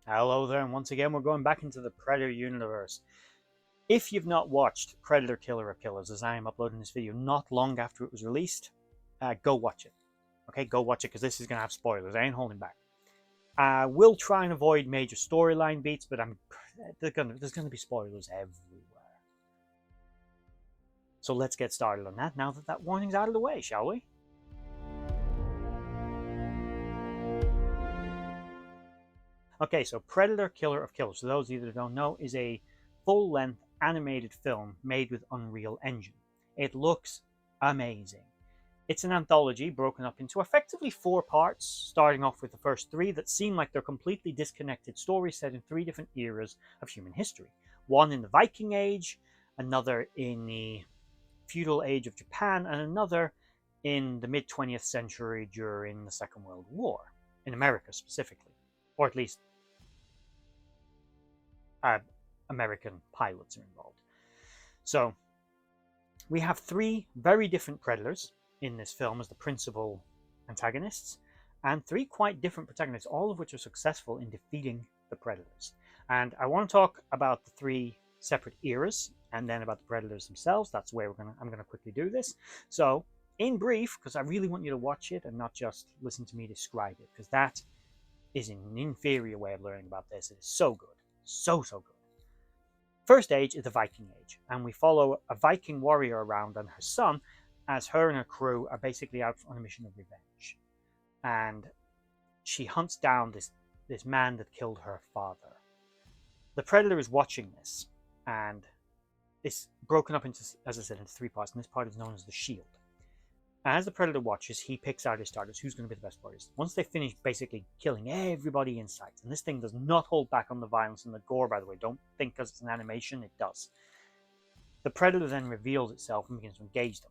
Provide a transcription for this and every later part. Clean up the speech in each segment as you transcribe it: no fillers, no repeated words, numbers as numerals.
Hello there, and once again we're going back into the Predator universe. If you've not watched Predator Killer of Killers, as I am uploading this video not long after it was released, go watch it. Okay, go watch it because this is going to have spoilers. I ain't holding back. I will try and avoid major storyline beats, but there's going to be spoilers everywhere. So let's get started on that now that that warning's out of the way, shall we? Okay, so Predator Killer of Killers, for those of you that don't know, is a full-length animated film made with Unreal Engine. It looks amazing. It's an anthology broken up into effectively 4 parts, starting off with the first 3 that seem like they're completely disconnected stories set in 3 different eras of human history. One in the Viking Age, another in the feudal age of Japan, and another in the mid-20th century during the Second World War, in America specifically, or at least American pilots are involved. So we have 3 very different predators in this film as the principal antagonists, and 3 quite different protagonists, all of which are successful in defeating the predators. And I want to talk about the 3 separate eras and then about the predators themselves. That's where I'm gonna quickly do this. So in brief, because I really want you to watch it and not just listen to me describe it, because that is an inferior way of learning about this. It is so good, so good. First age is the Viking Age, and we follow a Viking warrior around and her son as her and her crew are basically out on a mission of revenge. And she hunts down this man that killed her father. The predator is watching this, and it's broken up into, as I said, into 3 parts, and this part is known as the shield. As the predator watches, he picks out his starters. Who's going to be the best warriors? Once they finish basically killing everybody in sight, and this thing does not hold back on the violence and the gore, by the way. Don't think because it's an animation, it does. The predator then reveals itself and begins to engage them.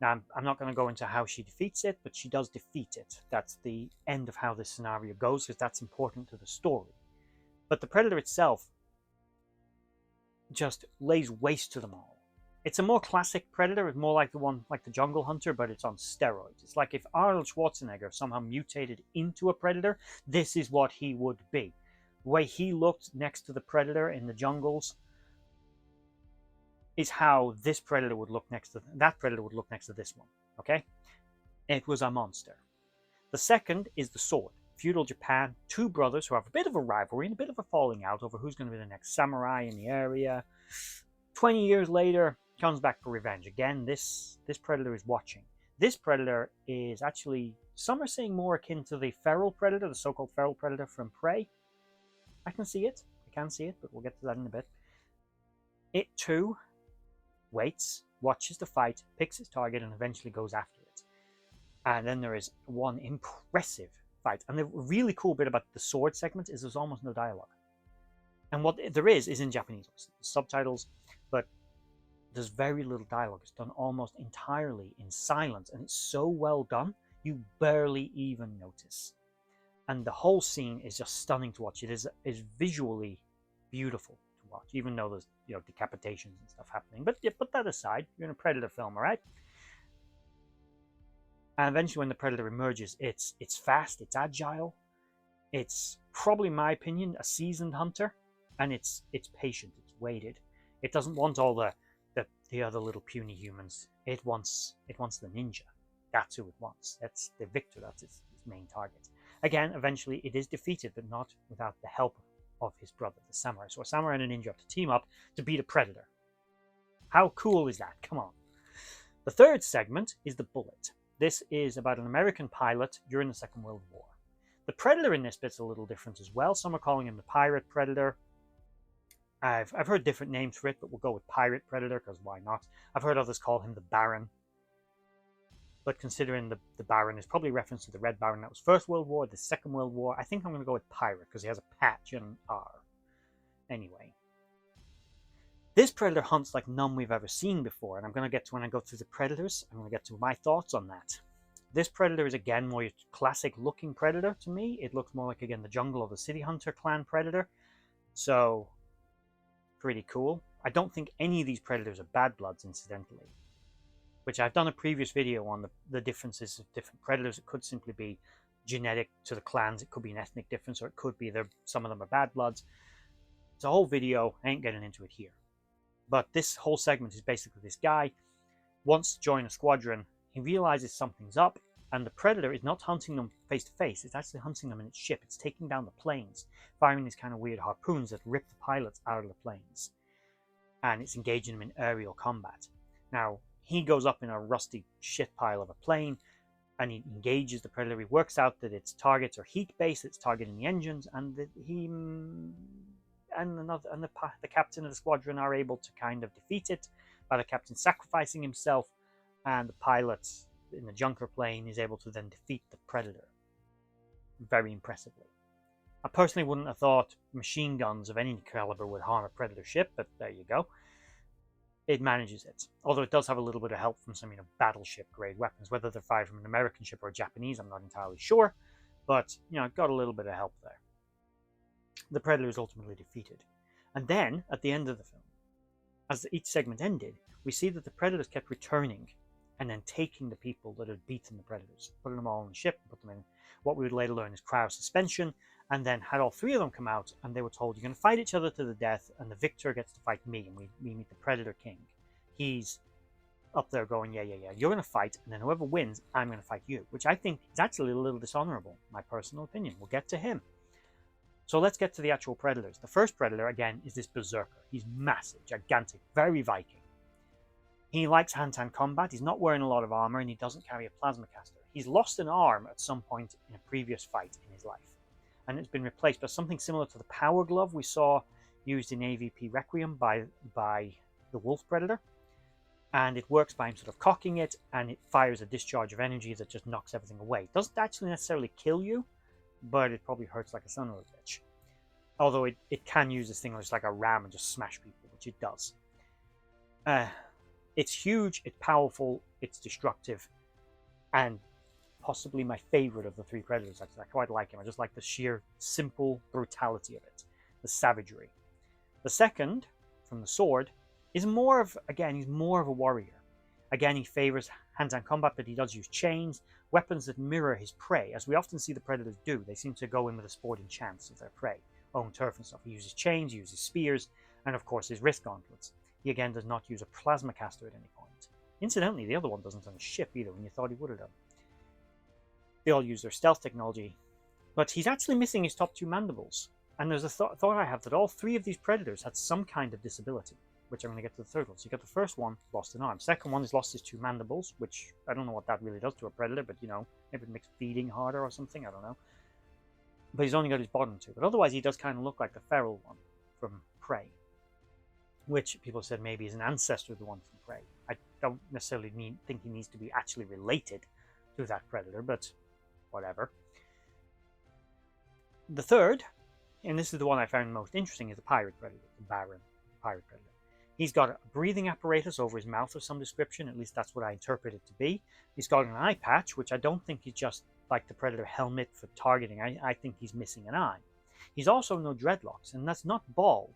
Now, I'm not going to go into how she defeats it, but she does defeat it. That's the end of how this scenario goes, because that's important to the story. But the predator itself just lays waste to them all. It's a more classic Predator. It's more like the one, like the Jungle Hunter, but it's on steroids. It's like if Arnold Schwarzenegger somehow mutated into a Predator, this is what he would be. The way he looked next to the Predator in the jungles is how this Predator would look next to that Predator would look next to this one. Okay, it was a monster. The second is the Sword. Feudal Japan, 2 brothers who have a bit of a rivalry and a bit of a falling out over who's going to be the next samurai in the area. 20 years later, comes back for revenge. Again, this predator is watching. This predator is actually, some are saying, more akin to the feral predator, the so-called feral predator from Prey. I can see it, but we'll get to that in a bit. It too waits, watches the fight, picks its target, and eventually goes after it. And then there is one impressive fight. And the really cool bit about the sword segment is there's almost no dialogue. And what there is in Japanese, subtitles, but there's very little dialogue. It's done almost entirely in silence, and it's so well done, you barely even notice. And the whole scene is just stunning to watch. It is visually beautiful to watch, even though there's decapitations and stuff happening. But yeah, put that aside. You're in a Predator film, all right? And eventually, when the Predator emerges, it's fast, it's agile, it's probably, in my opinion, a seasoned hunter, and it's patient, it's waited. It doesn't want all the other little puny humans. It wants the ninja. That's who it wants. That's the victor. That's its main target. Again, eventually it is defeated, but not without the help of his brother, the samurai. So a samurai and a ninja have to team up to beat a predator. How cool is that? Come on. The third segment is the Bullet. This is about an American pilot during the Second World War. The predator in this bit's a little different as well. Some are calling him the pirate predator. I've heard different names for it, but we'll go with Pirate Predator, because why not? I've heard others call him the Baron. But considering the Baron is probably a reference to the Red Baron that was First World War, the Second World War, I think I'm going to go with Pirate, because he has a patch and an R. Anyway. This Predator hunts like none we've ever seen before, and I'm going to get to, when I go through the Predators, I'm going to get to my thoughts on that. This Predator is, again, more classic-looking Predator to me. It looks more like, again, the Jungle of the City Hunter clan Predator. So pretty cool. I don't think any of these predators are bad bloods, incidentally, which I've done a previous video on the differences of different predators. It could simply be genetic to the clans. It could be an ethnic difference, or it could be some of them are bad bloods. It's a whole video. I ain't getting into it here. But this whole segment is basically this guy wants to join a squadron. He realizes something's up, and the Predator is not hunting them face to face. It's actually hunting them in its ship. It's taking down the planes, firing these kind of weird harpoons that rip the pilots out of the planes. And it's engaging them in aerial combat. Now, he goes up in a rusty shit pile of a plane, and he engages the Predator. He works out that its targets are heat-based, it's targeting the engines, and that he and the captain of the squadron are able to kind of defeat it by the captain sacrificing himself, and the pilot in the junker plane is able to then defeat the Predator very impressively. I personally wouldn't have thought machine guns of any caliber would harm a Predator ship, but there you go. It manages it. Although it does have a little bit of help from some, battleship grade weapons. Whether they're fired from an American ship or a Japanese, I'm not entirely sure. But, it got a little bit of help there. The Predator is ultimately defeated. And then, at the end of the film, as each segment ended, we see that the Predators kept returning and then taking the people that had beaten the Predators, putting them all on the ship, put them in what we would later learn is cryosuspension, and then had all three of them come out, and they were told, you're going to fight each other to the death, and the victor gets to fight me, and we meet the Predator King. He's up there going, yeah, you're going to fight, and then whoever wins, I'm going to fight you, which I think is actually a little dishonorable, my personal opinion. We'll get to him. So let's get to the actual Predators. The first Predator, again, is this Berserker. He's massive, gigantic, very Viking. He likes hand-to-hand combat. He's not wearing a lot of armor, and he doesn't carry a plasma caster. He's lost an arm at some point in a previous fight in his life, and it's been replaced by something similar to the power glove we saw used in AVP Requiem by the Wolf Predator. And it works by him sort of cocking it, and it fires a discharge of energy that just knocks everything away. It doesn't actually necessarily kill you, but it probably hurts like a son of a bitch. Although it can use this thing just like a ram and just smash people, which it does. It's huge, it's powerful, it's destructive, and possibly my favorite of the three Predators. Actually, I quite like him. I just like the sheer simple brutality of it, the savagery. The second, from the Sword, is more of, again, he's more of a warrior. Again, he favors hand-to-hand combat, but he does use chains, weapons that mirror his prey, as we often see the Predators do. They seem to go in with a sporting chance of their prey, own turf and stuff. He uses chains, he uses spears, and of course his wrist gauntlets. He again does not use a plasma caster at any point. Incidentally, the other one doesn't on a ship either, when you thought he would have done. They all use their stealth technology, but he's actually missing his top two mandibles. And there's a thought I have that all three of these Predators had some kind of disability, which I'm going to get to the third one. So you got the first one, lost an arm. Second one, he's lost his two mandibles, which I don't know what that really does to a Predator, but maybe it makes feeding harder or something, I don't know. But he's only got his bottom two. But otherwise, he does kind of look like the feral one from Prey, which people said maybe is an ancestor of the one from Prey. I don't necessarily think he needs to be actually related to that Predator, but whatever. The third, and this is the one I found most interesting, is the Pirate Predator, the Baron Pirate Predator. He's got a breathing apparatus over his mouth of some description, at least that's what I interpret it to be. He's got an eye patch, which I don't think is just like the Predator helmet for targeting. I think he's missing an eye. He's also no dreadlocks, and that's not bald.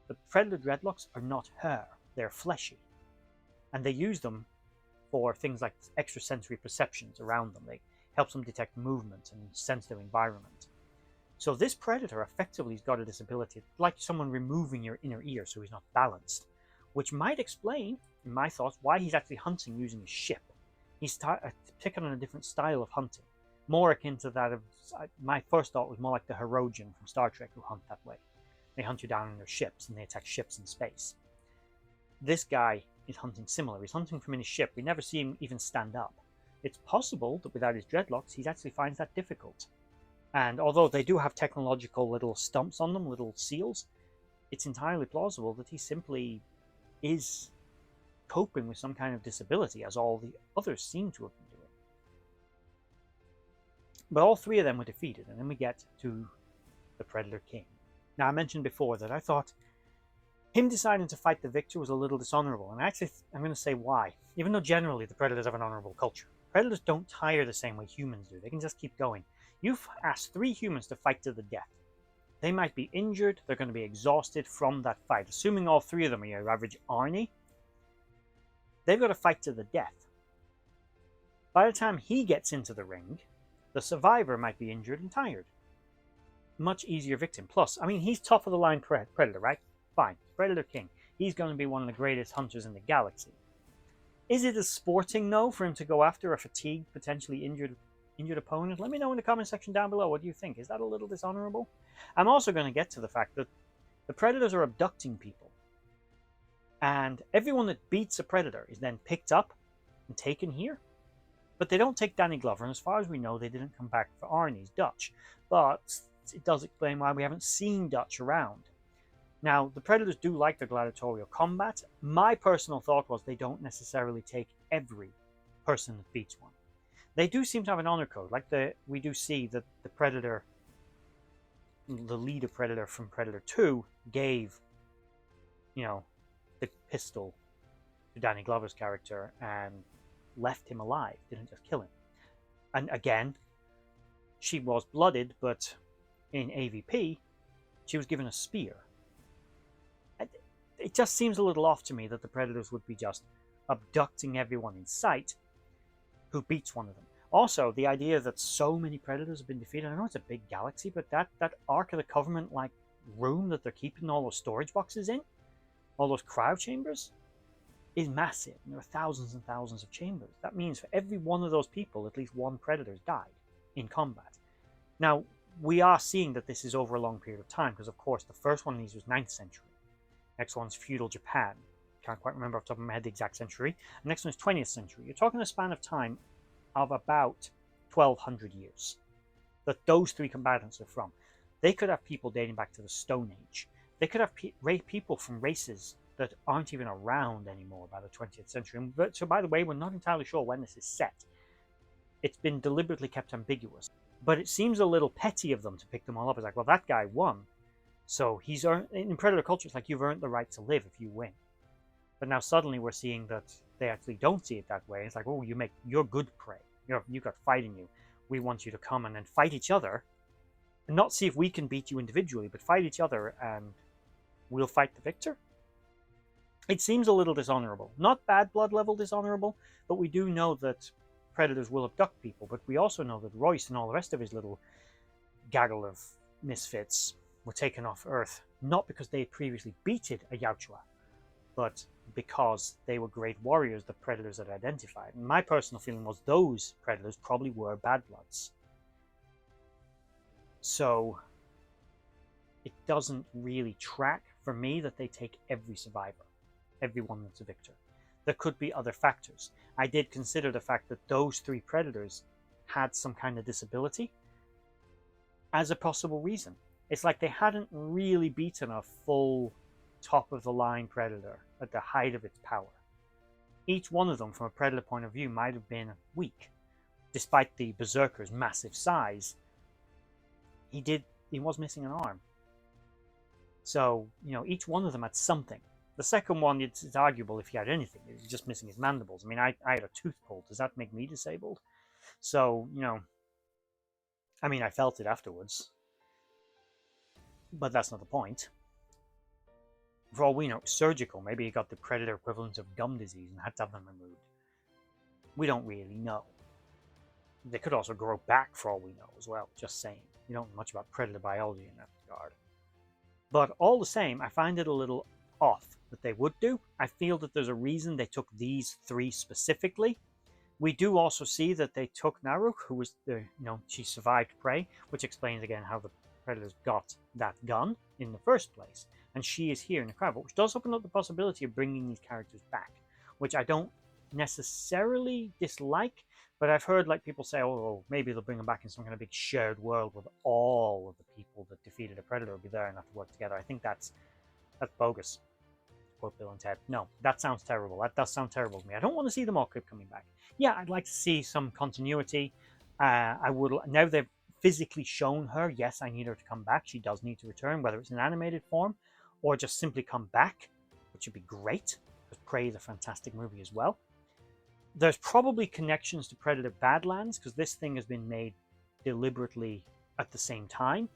The Predator dreadlocks are not hair, they're fleshy. And they use them for things like extrasensory perceptions around them. They help them detect movement and sense their environment. So this Predator effectively has got a disability, like someone removing your inner ear so he's not balanced, which might explain, in my thoughts, why he's actually hunting using his ship. He's taken on a different style of hunting, more akin to that of, my first thought was more like the Hirogen from Star Trek who hunt that way. They hunt you down in their ships and they attack ships in space. This guy is hunting similar. He's hunting from in his ship. We never see him even stand up. It's possible that without his dreadlocks, he actually finds that difficult. And although they do have technological little stumps on them, little seals, it's entirely plausible that he simply is coping with some kind of disability, as all the others seem to have been doing. But all three of them were defeated, and then we get to the Predator King. Now, I mentioned before that I thought him deciding to fight the victor was a little dishonorable, and actually I'm going to say why. Even though generally the Predators have an honorable culture, Predators don't tire the same way humans do. They can just keep going. You've asked three humans to fight to the death. They might be injured, they're going to be exhausted from that fight. Assuming all three of them are your average Arnie, they've got to fight to the death. By the time he gets into the ring, The survivor might be injured and tired. Much easier victim. Plus, I mean, he's top of the line predator, right? Fine. Predator King. He's going to be one of the greatest hunters in the galaxy. Is it as sporting, though, for him to go after a fatigued, potentially injured opponent? Let me know in the comment section down below. What do you think? Is that a little dishonorable? I'm also going to get to the fact that the predators are abducting people. And everyone that beats a predator is then picked up and taken here. But they don't take Danny Glover, and as far as we know, they didn't come back for Arnie's Dutch. But it does explain why we haven't seen Dutch around. Now, the Predators do like the gladiatorial combat. My personal thought was they don't necessarily take every person that beats one. They do seem to have an honor code. Like we do see that the Predator, the leader Predator from Predator 2, gave, the pistol to Danny Glover's character and left him alive, didn't just kill him. And again, she was blooded, but in AVP, she was given a spear. It just seems a little off to me that the Predators would be just abducting everyone in sight who beats one of them. Also, the idea that so many Predators have been defeated, I know it's a big galaxy, but that Ark of the Covenant like room that they're keeping all those storage boxes in, all those cryo chambers, is massive. There are thousands and thousands of chambers. That means for every one of those people, at least one Predator's died in combat. Now, we are seeing that this is over a long period of time, because of course the first one of these was 9th century. Next one's feudal Japan. Can't quite remember off the top of my head the exact century. The next one is 20th century. You're talking a span of time of about 1200 years that those three combatants are from. They could have people dating back to the Stone Age. They could have people from races that aren't even around anymore by the 20th century. So, by the way, we're not entirely sure when this is set. It's been deliberately kept ambiguous. But it seems a little petty of them to pick them all up. It's like, well, that guy won. So he's earned, in Predator culture, it's like you've earned the right to live if you win. But now suddenly we're seeing that they actually don't see it that way. It's like, oh, you're good prey. You've got fight in you. We want you to come and then fight each other. And not see if we can beat you individually, but fight each other and we'll fight the victor. It seems a little dishonorable. Not bad blood level dishonorable, but we do know that Predators will abduct people. But we also know that Royce and all the rest of his little gaggle of misfits were taken off Earth, not because they had previously beaten a Yautja, but because they were great warriors the Predators had identified. And my personal feeling was those Predators probably were Bad Bloods. So it doesn't really track for me that they take every survivor, everyone that's a victor. There could be other factors. I did consider the fact that those three Predators had some kind of disability as a possible reason. It's like they hadn't really beaten a full top-of-the-line Predator at the height of its power. Each one of them, from a Predator point of view, might have been weak. Despite the Berserker's massive size, he was missing an arm. So, each one of them had something. The second one, it's arguable if he had anything. He was just missing his mandibles. I mean, I had a tooth pulled. Does that make me disabled? So, I mean, I felt it afterwards. But that's not the point. For all we know, surgical. Maybe he got the Predator equivalent of gum disease and had to have them removed. We don't really know. They could also grow back for all we know as well. Just saying. We don't know much about Predator biology in that regard. But all the same, I find it a little off that they would do. I feel that there's a reason they took these three specifically. We do also see that they took Naruk, who was she survived prey, which explains again how the Predators got that gun in the first place. And she is here in the crowd, which does open up the possibility of bringing these characters back, which I don't necessarily dislike, but I've heard people say, oh, maybe they'll bring them back in some kind of big shared world with all of the people that defeated a Predator will be there and have to work together. I think that's bogus. Quote Bill and Ted. No, that sounds terrible. That does sound terrible to me. I don't want to see them all keep coming back. Yeah, I'd like to see some continuity. I would, now they've physically shown her, yes, I need her to come back. She does need to return, whether it's in animated form or just simply come back, which would be great, because Prey is a fantastic movie as well. There's probably connections to Predator Badlands, because this thing has been made deliberately at the same time.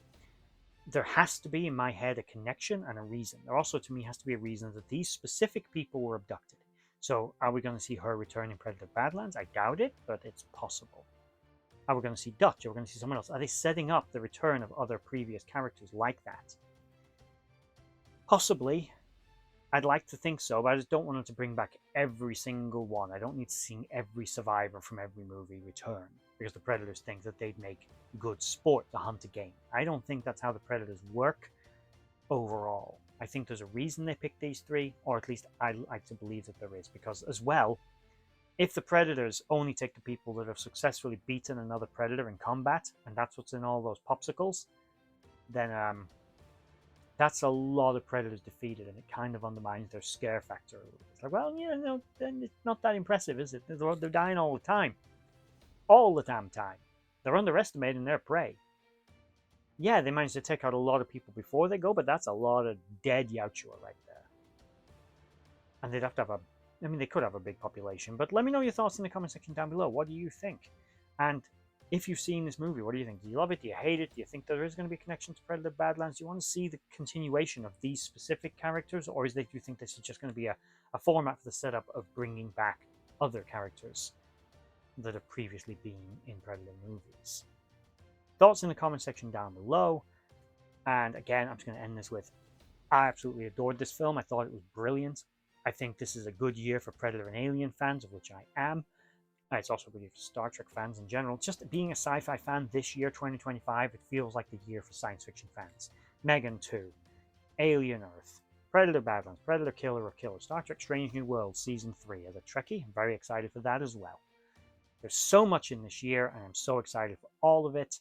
There has to be, in my head, a connection and a reason. There also, to me, has to be a reason that these specific people were abducted. So, are we going to see her return in Predator Badlands? I doubt it, but it's possible. Are we going to see Dutch? Are we going to see someone else? Are they setting up the return of other previous characters like that? Possibly. I'd like to think so, but I just don't want them to bring back every single one. I don't need to see every survivor from every movie return, because the Predators think that they'd make good sport to hunt again. I don't think that's how the Predators work overall. I think there's a reason they picked these three, or at least I like to believe that there is, because as well, if the Predators only take the people that have successfully beaten another Predator in combat, and that's what's in all those popsicles, then that's a lot of Predators defeated, and it kind of undermines their scare factor a little bit. It's like, well, yeah, no, then it's not that impressive, is it? They're dying all the time. All the damn time. They're underestimating their prey. Yeah, they managed to take out a lot of people before they go, but that's a lot of dead Yautja right there. And they'd have to have a... I mean, they could have a big population, but let me know your thoughts in the comment section down below. What do you think? And if you've seen this movie, what do you think? Do you love it? Do you hate it? Do you think there is going to be a connection to Predator Badlands? Do you want to see the continuation of these specific characters? Or do you think this is just going to be a format for the setup of bringing back other characters that have previously been in Predator movies? Thoughts in the comment section down below. And again, I'm just going to end this with, I absolutely adored this film. I thought it was brilliant. I think this is a good year for Predator and Alien fans, of which I am. It's also good year for Star Trek fans in general. Just being a sci-fi fan this year, 2025, it feels like the year for science fiction fans. Megan 2, Alien Earth, Predator Badlands, Predator Killer of Killers, Star Trek Strange New Worlds Season 3. As a Trekkie, I'm very excited for that as well. There's so much in this year, and I'm so excited for all of it.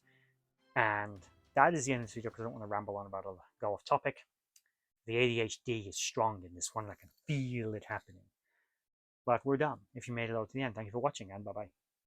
And that is the end of this video, because I don't want to ramble on about it, go off topic. The ADHD is strong in this one. I can feel it happening. But we're done. If you made it out to the end, thank you for watching, and bye-bye.